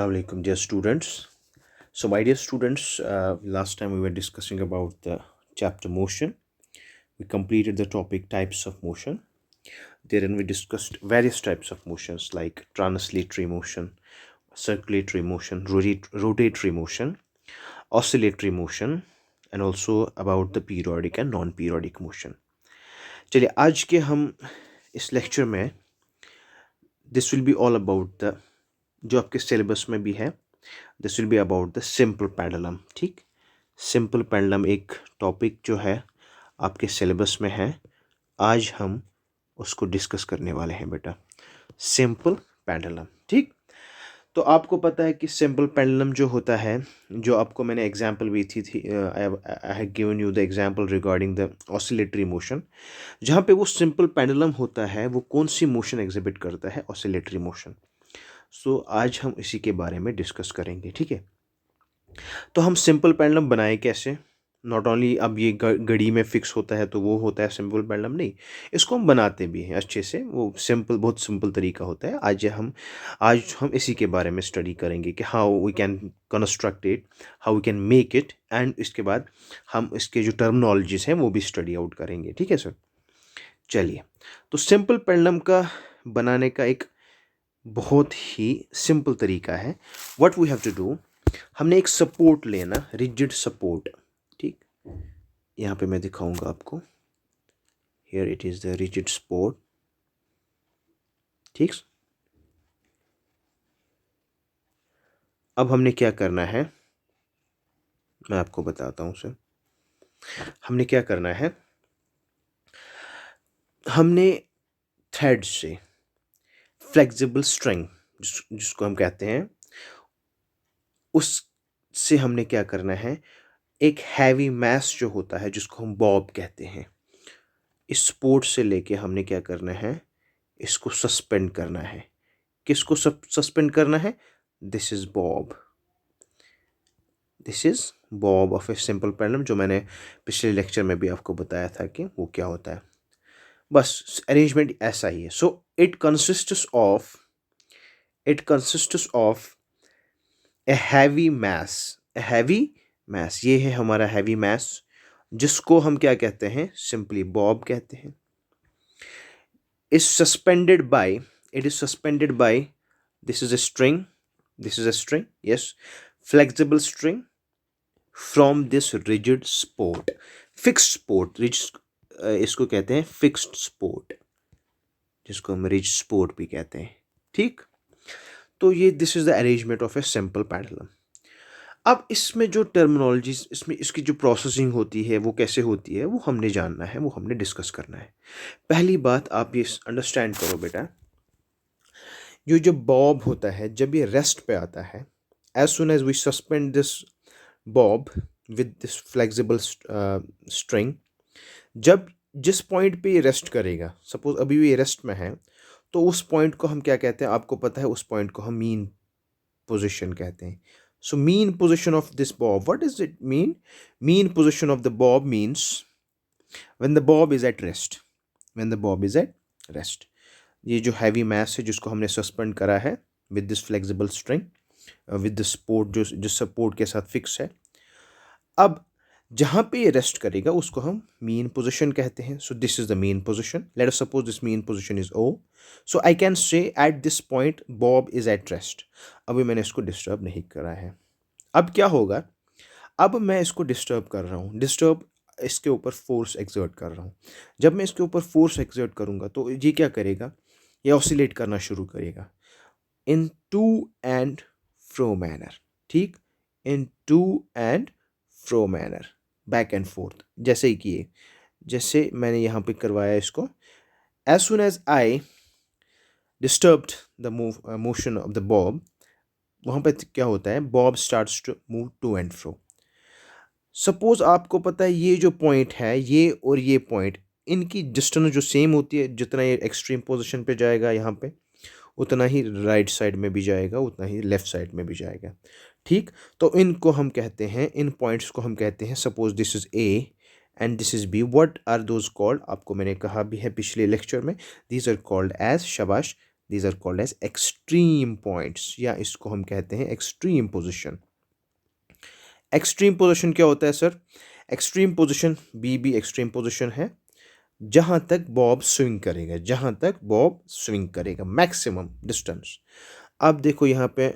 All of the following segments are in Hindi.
Assalamualaikum, dear students. So, my dear students, last time we were discussing about the chapter motion. We completed the topic types of motion. Therein, we discussed various types of motions like translatory motion, circulatory motion, rotatory motion, oscillatory motion, and also about the periodic and non-periodic motion. चलिए आज के हम इस लेक्चर में this will be all about the जो आपके सिलेबस में भी है this will be about the simple pendulum. ठीक, सिंपल पेंडुलम एक टॉपिक जो है आपके सिलेबस में है. आज हम उसको डिस्कस करने वाले हैं बेटा, सिंपल पेंडुलम. ठीक, तो आपको पता है कि सिंपल पेंडुलम जो होता है, जो आपको मैंने एग्जांपल भी थी I have given you the example regarding the oscillatory motion. जहाँ पे वो सिंपल पेंडुलम होता है वो कौन सी मोशन एग्जिबिट करता है? Oscillatory motion. सो आज हम इसी के बारे में डिस्कस करेंगे. ठीक है, तो हम सिंपल पेंडुलम बनाए कैसे? नॉट ओनली अब ये घड़ी में फिक्स होता है तो वो होता है सिंपल पेंडुलम, नहीं, इसको हम बनाते भी हैं अच्छे से. वो सिंपल, बहुत सिंपल तरीका होता है. आज हम इसी के बारे में स्टडी करेंगे कि how we can construct it, how we can make it, and इसके बाद हम इसके जो टर्मिनोलॉजीज हैं वो भी स्टडी आउट करेंगे. ठीक है सर, चलिए. तो सिंपल पेंडुलम का बनाने का एक बहुत ही सिंपल तरीका है. What we have to do, हमने एक सपोर्ट लेना, रिजिड सपोर्ट. ठीक, यहाँ पे मैं दिखाऊंगा आपको. Here it is the rigid support. ठीक, अब हमने क्या करना है मैं आपको बताता हूँ सर. हमने क्या करना है, हमने थ्रेड से फ्लेक्सिबल स्ट्रिंग जिसको हम कहते हैं, उससे हमने क्या करना है, एक हैवी मास जो होता है जिसको हम बॉब कहते हैं, इस सपोर्ट से लेके हमने क्या करना है, इसको सस्पेंड करना है. किसको सस्पेंड करना है? This is Bob. This is Bob of a simple pendulum, जो मैंने पिछले लेक्चर में भी आपको बताया था कि वो क्या होता है. बस अरेंजमेंट ऐसा ही है. So it consists of a heavy mass. ये है हमारा हैवी मास, जिसको हम क्या कहते हैं? सिंपली बॉब कहते हैं. is suspended by it is suspended by this is a string, yes, flexible string from this rigid support, fixed support. इसको कहते हैं फिक्स्ड सपोर्ट, जिसको हम रिजिड सपोर्ट भी कहते हैं. ठीक, तो ये this is the arrangement of a simple pendulum. अब इसमें जो टर्मिनोलॉजी, इसमें इसकी जो प्रोसेसिंग होती है वो कैसे होती है, वो हमने जानना है, वो हमने डिस्कस करना है. पहली बात आप ये अंडरस्टैंड करो बेटा, जो बॉब होता है जब ये रेस्ट पे आता है, as soon as we suspend this bob with this flexible string, जब जिस पॉइंट पे ये रेस्ट करेगा, सपोज अभी ये रेस्ट में है, तो उस पॉइंट को हम क्या कहते हैं? आपको पता है, उस पॉइंट को हम मीन पोजिशन कहते हैं. So mean position of this bob, what does it mean? Mean position of the bob means when the bob is at rest. When the bob is at rest. ये जो हैवी मास है जिसको हमने सस्पेंड करा है with this flexible string, with the support जो सपोर्ट के साथ फिक्स है, अब जहाँ पे ये रेस्ट करेगा उसको हम मीन पोजिशन कहते हैं. So this is the mean position. Let us suppose this mean position is O. So I can say at this point bob is at rest. अभी मैंने इसको डिस्टर्ब नहीं करा है. अब क्या होगा, अब मैं इसको डिस्टर्ब कर रहा हूँ, इसके ऊपर फोर्स एक्सर्ट कर रहा हूँ. जब मैं इसके ऊपर फोर्स एक्सर्ट करूँगा तो ये क्या करेगा, ये ऑसिलेट करना शुरू करेगा in to and fro manner. ठीक, in to and fro manner, back and forth, जैसे ही किए, जैसे मैंने यहाँ पे करवाया इसको. As soon as I disturbed the motion of the bob, वहाँ पे क्या होता है, bob starts to move to and fro. Suppose आपको पता है ये जो पॉइंट है, ये और ये पॉइंट, इनकी डिस्टेंस जो सेम होती है, जितना ये एक्सट्रीम पोजीशन पे जाएगा यहाँ पे, उतना ही राइट साइड में भी जाएगा, उतना ही लेफ्ट साइड में भी जाएगा. ठीक, तो इनको हम कहते हैं, इन पॉइंट्स को हम कहते हैं, suppose this is A and this is B. What are those called? आपको मैंने कहा भी है पिछले लेक्चर में, दीज आर कॉल्ड एज, शाबाश, these are called as extreme points, या इसको हम कहते हैं एक्सट्रीम पोजिशन। एक्सट्रीम पोजिशन क्या होता है सर? एक्सट्रीम पोजिशन बी भी एक्सट्रीम पोजिशन है, जहाँ तक बॉब स्विंग करेगा, जहाँ तक बॉब स्विंग करेगा मैक्सिमम डिस्टेंस। अब देखो यहाँ पे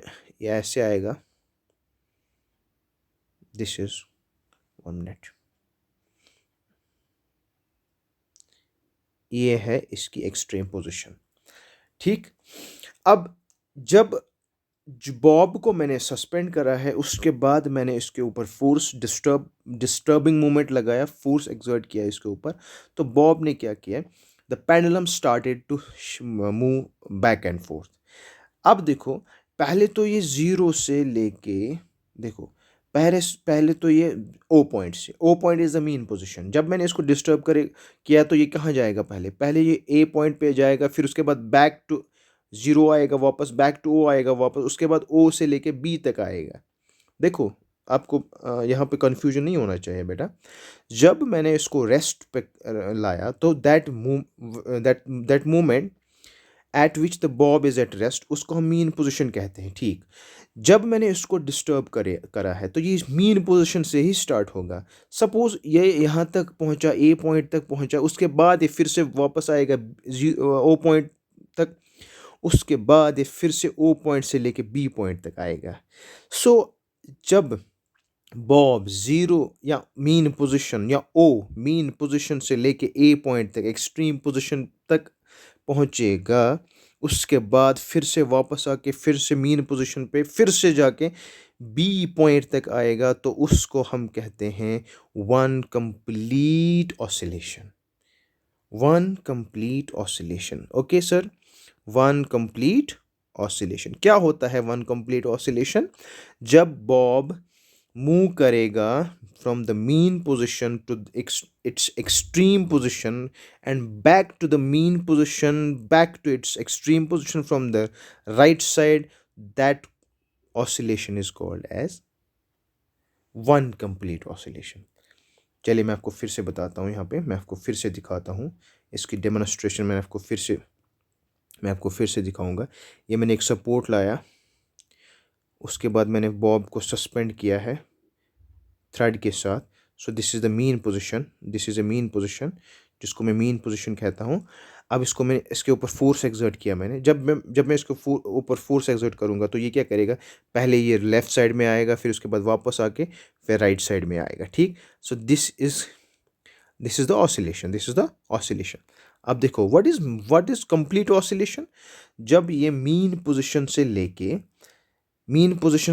ये ऐसे आएगा, दिस इज 1 मिनट, ये है इसकी एक्सट्रीम पोजीशन। ठीक, अब जब बॉब को मैंने सस्पेंड करा है, उसके बाद मैंने इसके ऊपर फोर्स डिस्टर्बिंग मूवमेंट लगाया, फोर्स एक्सर्ट किया इसके ऊपर, तो बॉब ने क्या किया, the pendulum started to move back and forth. अब देखो, पहले तो ये जीरो से लेके, देखो पहले पहले तो ये ओ पॉइंट से, O point is the mean position. जब मैंने इसको डिस्टर्ब करे किया तो ये कहाँ जाएगा, पहले पहले ये ए पॉइंट पे जाएगा, फिर उसके बाद बैक टू जीरो आएगा वापस, बैक टू ओ आएगा वापस, उसके बाद ओ से लेके बी तक आएगा। देखो आपको यहाँ पे कंफ्यूजन नहीं होना चाहिए बेटा। जब मैंने इसको रेस्ट पे लाया तो that movement at which the Bob is at rest, उसको हम मीन पोजीशन कहते हैं। ठीक, जब मैंने इसको डिस्टर्ब करा है तो ये मीन पोजीशन से ही स्टार्ट होगा। सपोज ये यहाँ तक पहुँचा, ए पॉइंट तक पहुँचा, उसके बाद ये फिर से वापस आएगा ओ पॉइंट तक, उसके बाद ये फिर से ओ पॉइंट से लेके बी पॉइंट तक आएगा। सो जब बॉब जीरो या मीन पोजीशन या ओ मीन पोजीशन से लेके ए पॉइंट तक एक्सट्रीम पोजीशन तक पहुंचेगा, उसके बाद फिर से वापस आके फिर से मीन पोजीशन पे फिर से जाके बी पॉइंट तक आएगा, तो उसको हम कहते हैं one complete oscillation. One complete oscillation, okay sir, one complete oscillation. क्या होता है वन कंप्लीट ऑसिलेशन? जब बॉब मूव करेगा from the mean position to its extreme position and back to the mean position, back to its extreme position from the right side, that oscillation is called as one complete oscillation। चलिए मैं आपको फिर से बताता हूँ, यहाँ पे मैं आपको फिर से दिखाता हूँ इसकी डेमोन्स्ट्रेशन। मैं आपको फिर से दिखाऊंगा। ये मैंने एक सपोर्ट लाया, उसके बाद मैंने बॉब को सस्पेंड किया है थ्रेड के साथ। So this is the mean position, this is a mean position, जिसको मैं मीन पोजीशन कहता हूँ। अब इसको मैंने इसके ऊपर फोर्स एक्सर्ट किया मैंने। जब मैं इसको ऊपर फोर्स एक्सर्ट करूँगा तो ये क्या करेगा, पहले ये लेफ़्ट साइड में आएगा, फिर उसके बाद वापस आके फिर राइट साइड में आएगा। ठीक, so this is the oscillation, this is the oscillation. अब देखो व्हाट इज़ कंप्लीट ऑसिलेशन? जब ये मीन पोजीशन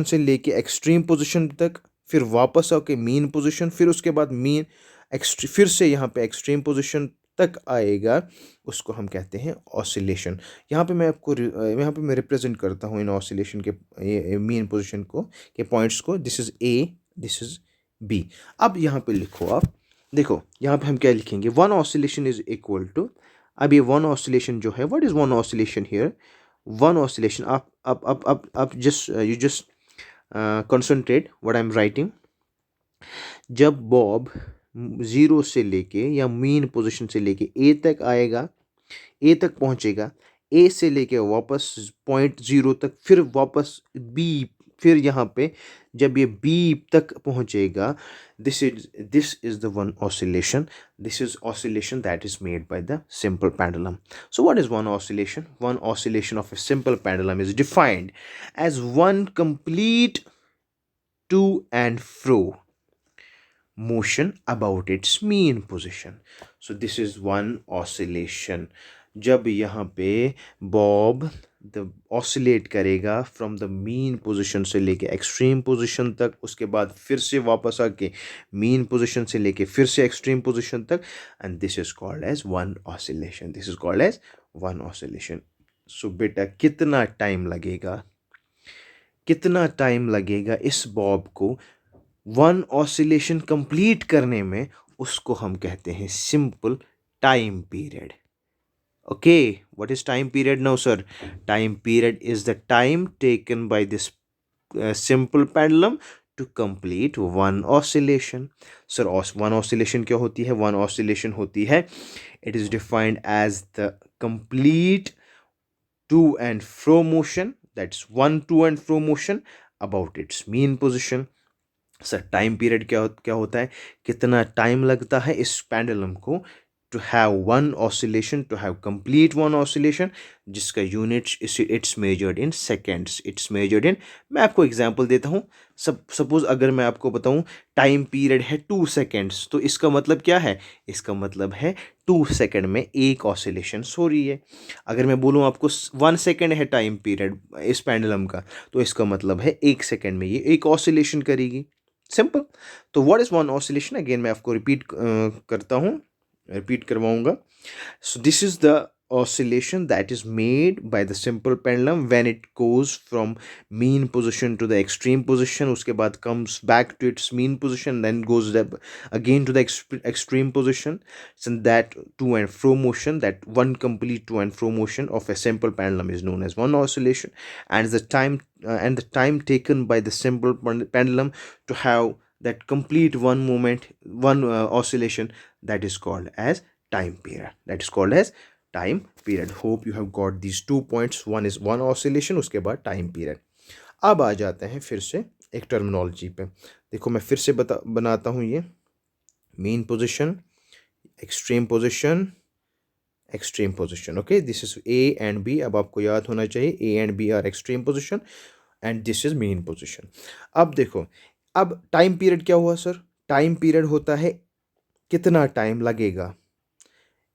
से लेके एक्सट्रीम पोजीशन तक, फिर वापस आके मीन पोजीशन, फिर उसके बाद फिर से यहाँ पे एक्सट्रीम पोजीशन तक आएगा, उसको हम कहते हैं ऑसिलेशन। यहाँ पे मैं रिप्रेजेंट करता हूँ इन ऑसिलेशन के मीन पोजीशन को के पॉइंट्स को। This is A, this is B. अब यहाँ पे लिखो आप, देखो यहाँ पे हम क्या लिखेंगे, one oscillation is equal to, अब ये वन ऑसिलेशन जो है, what is one oscillation here? One oscillation, आप just concentrate what I'm writing। जब बॉब ज़ीरो से लेके या मीन पोजीशन से लेके ए तक आएगा, ए तक पहुंचेगा, ए से लेके वापस पॉइंट ज़ीरो तक, फिर वापस बी, फिर यहाँ पे जब ये बी तक पहुंचेगा, this is the one oscillation. This is oscillation that is made by the simple pendulum. So what is one oscillation? One oscillation of a simple pendulum is defined as one complete to and fro motion about its mean position। So this is one oscillation। जब यहाँ पे बॉब ऑसिलेट करेगा फ्रॉम द मीन पोजीशन से लेके एक्सट्रीम पोजीशन तक, उसके बाद फिर से वापस आके मीन पोजीशन से लेके फिर से एक्सट्रीम पोजीशन तक, and this is called as one oscillation, this is called as one oscillation. So बेटा कितना टाइम लगेगा इस बॉब को वन ऑसिलेशन कंप्लीट करने में, उसको हम कहते हैं simple time period. Okay, what is time period now sir? Time period is the time taken by this simple pendulum to complete one oscillation. Sir one oscillation क्या होती है? वन ऑसिलेशन होती है, it is defined as the complete to and fro motion, that's one to and fro motion about its mean position. Sir time period क्या होता है, कितना टाइम लगता है इस पेंडुलम को to have one oscillation, to have complete one oscillation, जिसका units it's measured in seconds, it's measured in, मैं आपको एग्जांपल देता हूँ। सपोज अगर मैं आपको बताऊँ टाइम पीरियड है 2 सेकेंड्स, तो इसका मतलब क्या है, इसका मतलब है 2 सेकेंड में एक ऑसिलेशन हो रही है। अगर मैं बोलूँ आपको 1 सेकेंड है टाइम पीरियड इस पेंडुलम का, तो इसका मतलब है 1 सेकेंड में ये एक ऑसिलेशन करेगी। सिंपल। तो what is one oscillation, again मैं आपको रिपीट करता हूँ, रिपीट करवाऊंगा। सो this is the oscillation that is made by the simple pendulum when it goes from mean position to the extreme position, उसके बाद comes back to its mean position, then goes again to the extreme position. So that to and fro motion, that one complete to and fro motion of a simple pendulum is known as one oscillation, and the time taken by the simple pendulum to have that complete one moment, one oscillation, that is called as time period, that is called as time period. Hope you have got these 2 points, one is one oscillation, उसके बाद टाइम पीरियड। अब आ जाते हैं फिर से एक टर्मिनोलॉजी पे। देखो मैं फिर से बनाता हूँ ये mean position, extreme position, extreme position. Okay, this is A and B. अब आपको याद होना चाहिए A and B are extreme position and this is mean position. अब देखो, अब टाइम पीरियड क्या हुआ सर, टाइम पीरियड होता है कितना टाइम लगेगा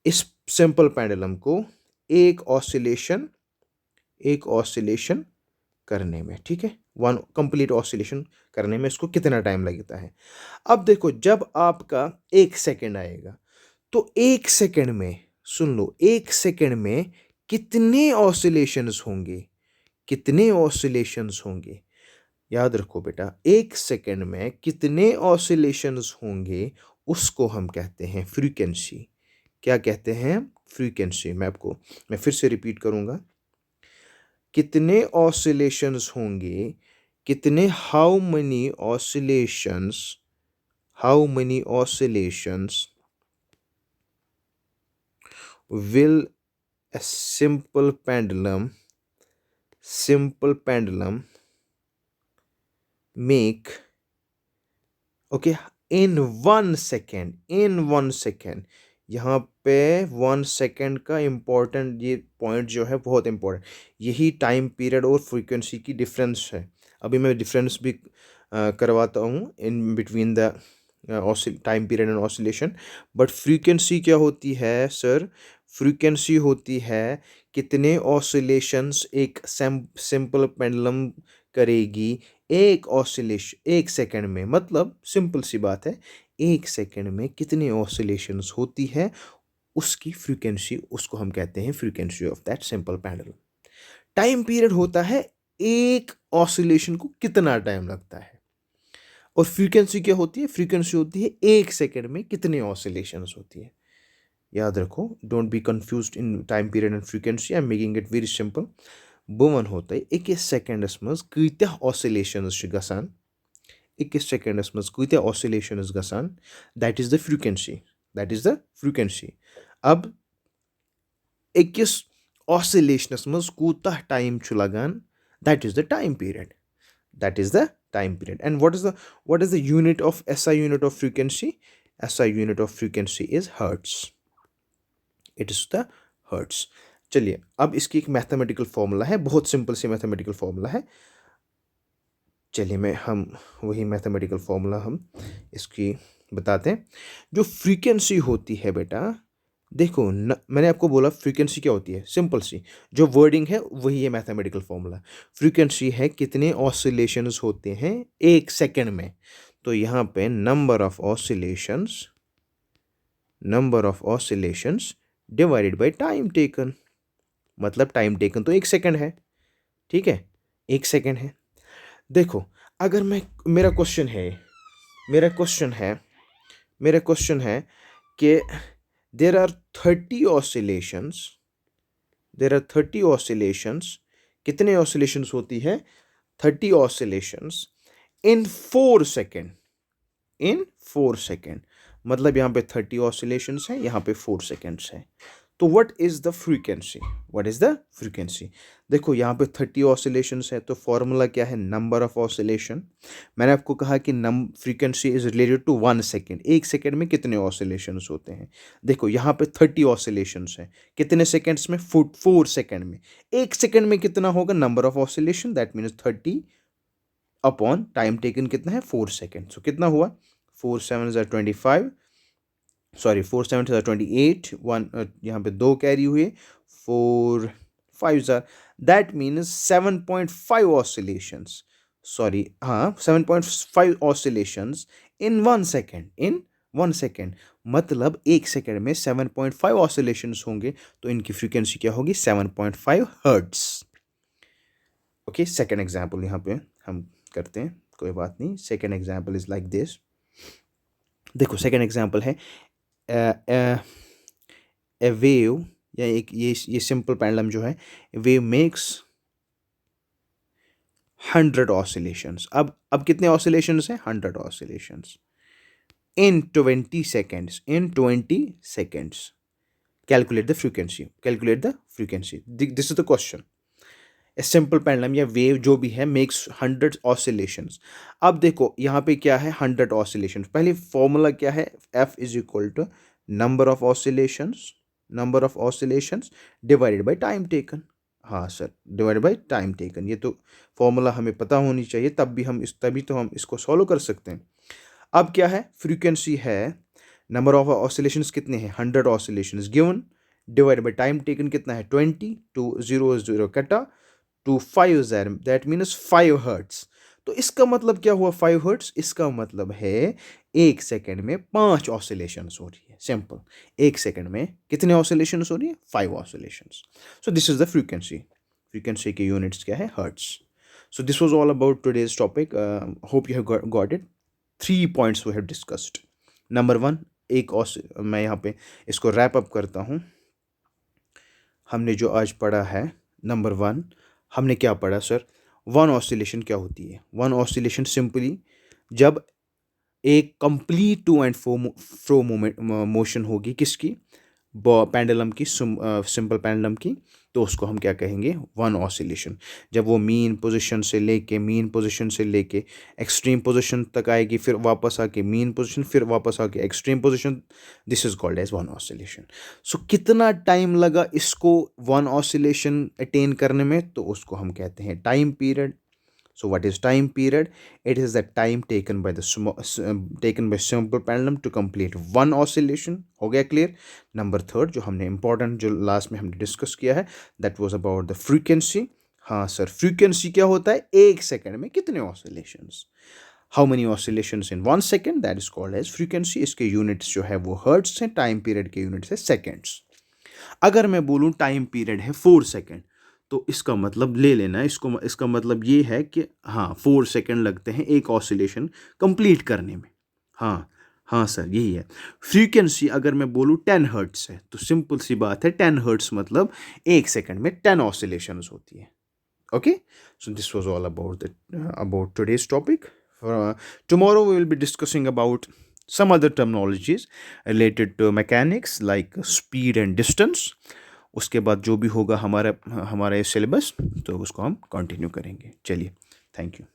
इस सिंपल पेंडुलम को एक ऑसिलेशन करने में, ठीक है, वन कंप्लीट ऑसिलेशन करने में इसको कितना टाइम लगता है। अब देखो जब आपका 1 सेकेंड आएगा, तो 1 सेकेंड में, सुन लो, 1 सेकेंड में कितने ऑसिलेशंस होंगे, कितने ऑसिलेशंस होंगे, याद रखो बेटा, 1 सेकेंड में कितने ऑसिलेशंस होंगे उसको हम कहते हैं फ्रीक्वेंसी। क्या कहते हैं, फ्रीक्वेंसी। मैं फिर से रिपीट करूंगा, कितने ऑसिलेशंस होंगे, कितने, how many oscillations will a simple pendulum make, okay, in 1 second. यहाँ पे 1 सेकेंड का इम्पोर्टेंट ये पॉइंट जो है बहुत इम्पोर्टेंट, यही टाइम पीरियड और फ्रीक्वेंसी की डिफरेंस है। अभी मैं डिफरेंस भी करवाता हूँ in between the time period and oscillation. But frequency क्या होती है सर, फ्रीक्वेंसी होती है कितने ऑसिलेशंस एक सिंपल पेंडुलम करेगी एक ऑसिलेशन 1 सेकेंड में। मतलब सिंपल सी बात है, 1 सेकेंड में कितने ऑसिलेशंस होती है उसकी फ्रीक्वेंसी, उसको हम कहते हैं frequency of that simple pendulum. Time period होता है एक ऑसिलेशन को कितना टाइम लगता है, और फ्रीक्वेंसी क्या होती है, फ्रीक्वेंसी होती है 1 सेकेंड में कितने ऑसिलेशंस होती है। याद रखो, don't be confused in time period and frequency, I am making it very simple. बह वनो तोह अकिस सेकेंडस मज कत्या ऑसिलेशंस गसान, अकिस सेकेंडस मज कत्या ऑसिलेशंस गसान, that is the frequency, that is the frequency. अब अकिस ऑसिलेशनस मज कूता टाइम छु लगान, that is the time period, that is the time period. And what is the unit of SI unit of frequency? SI unit of frequency is hertz, it is the hertz। चलिए अब इसकी एक मैथमेटिकल फॉर्मूला है, बहुत सिंपल सी मैथमेटिकल फॉर्मूला है। चलिए हम वही मैथमेटिकल फॉर्मूला हम इसकी बताते हैं। जो फ्रीक्वेंसी होती है बेटा, देखो मैंने आपको बोला फ्रीक्वेंसी क्या होती है, सिंपल सी जो वर्डिंग है वही है मैथमेटिकल फॉर्मूला। फ्रीक्वेंसी है कितने ऑसिलेशंस होते हैं 1 सेकेंड में, तो यहाँ पे number of oscillations divided by time taken, मतलब टाइम टेकन तो 1 सेकेंड है, ठीक है, 1 सेकेंड है। देखो अगर मेरा क्वेश्चन है कि there are 30 oscillations, कितने ऑसिलेशंस होती है, 30 ऑसिलेशंस इन 4 सेकेंड, मतलब यहाँ पे 30 ऑसिलेशंस है, यहाँ पे 4 सेकेंड्स है। तो what is the frequency, what is the frequency? देखो यहाँ पे 30 ऑसिलेशंस है, तो फॉर्मूला क्या है, नंबर ऑफ ऑसिलेशन। मैंने आपको कहा कि frequency is related to 1 second, 1 second में कितने ऑसिलेशंस होते हैं। देखो यहाँ पे 30 ऑसिलेशंस हैं, कितने सेकेंड्स में, 4 सेकेंड में। 1 सेकेंड में कितना होगा number of oscillation, that means 30 upon time taken कितना है, 4 सेकेंड। सो कितना हुआ, 4 7 25, सॉरी 4 7 28, वन यहाँ पे 2 कैरी हुए, 4 5 दैट मीन्स 7.5 ऑसिलेशंस, सॉरी हाँ 7.5 ऑसिलेशंस इन 1 सेकेंड, इन 1 सेकेंड। मतलब 1 सेकेंड में 7.5 ऑसिलेशंस होंगे, तो इनकी फ्रीक्वेंसी क्या होगी, 7.5 हर्ट्स। ओके, सेकेंड एग्जाम्पल यहाँ पे हम करते हैं, कोई बात नहीं। Second example is like this. देखो सेकेंड एग्जाम्पल है ए वेव, या एक ये सिंपल पेंडुलम जो है, वेव मेक्स 100 ऑसिलेशंस। अब कितने ऑसिलेशंस हैं, 100 oscillations in 20 seconds, in 20 seconds. Calculate the frequency, calculate the frequency, this is the question. A simple pendulum या वेव जो भी है मेक्स 100 ऑसिलेशंस। अब देखो यहाँ पे क्या है, 100 ऑसिलेशंस। पहले फॉर्मूला क्या है, f is equal to number of oscillations, number of oscillations divided by time taken. हाँ sir, divided by time taken. ये तो फॉर्मूला हमें पता होनी चाहिए, तभी तो हम इसको सॉल्व कर सकते हैं। अब क्या है, फ्रीक्वेंसी है, नंबर ऑफ ऑसिलेशंस कितने हैं, 100 oscillations given, divided by time taken कितना है 20, टू 0 0 कटा, टू 5 दैट मीन्स 5 हर्ट्स। तो इसका मतलब क्या हुआ, 5 हर्ट्स, इसका मतलब है 1 सेकेंड में 5 ऑसिलेशंस हो रही है। सिंपल, 1 सेकेंड में कितने ऑसिलेशंस हो रही है, 5 oscillations. So this is the frequency, frequency के यूनिट्स क्या है, hertz. So this was all about today's topic, hope you have got it. 3 points we have discussed. Number 1, मैं यहाँ पे इसको रैप अप करता हूँ। हमने जो आज पढ़ा है, नंबर 1 हमने क्या पढ़ा सर, वन ऑसिलेशन क्या होती है। वन ऑसिलेशन सिंपली जब एक complete to and fro motion होगी, किसकी, पेंडुलम की, सिंपल पेंडुलम की, तो उसको हम क्या कहेंगे, वन ऑसिलेशन। जब वो मीन पोजीशन से लेके एक्सट्रीम पोजीशन तक आएगी, फिर वापस आके मीन पोजीशन, फिर वापस आके extreme position, this is called as one oscillation. So कितना टाइम लगा इसको वन ऑसिलेशन अटेन करने में, तो उसको हम कहते हैं time period. So what is time period? It is the time taken by simple pendulum to complete one oscillation. हो गया clear? Number 3 जो हमने important, जो लास्ट में हमने डिस्कस किया है, that was about the frequency. हाँ सर, frequency क्या होता है, 1 सेकेंड में कितने oscillations, how many oscillations in 1 second, that is called as frequency. इसके units जो है वो hertz हैं, time period के units है seconds. अगर मैं बोलूँ टाइम पीरियड है 4 सेकेंड, तो इसका मतलब ले लेना, इसका मतलब ये है कि हाँ 4 सेकेंड लगते हैं एक ऑसिलेशन कंप्लीट करने में। हाँ हाँ सर, यही है। फ्रीक्वेंसी अगर मैं बोलूँ 10 हर्ट्स है, तो सिंपल सी बात है, 10 हर्ट्स मतलब 1 सेकेंड में 10 ऑसिलेशंस होती है। Okay, so this was all about today's topic. Tomorrow we will be discussing about some other terminologies related to mechanics like speed and distance. उसके बाद जो भी होगा हमारा सिलेबस, तो उसको हम कंटिन्यू करेंगे। चलिए, थैंक यू।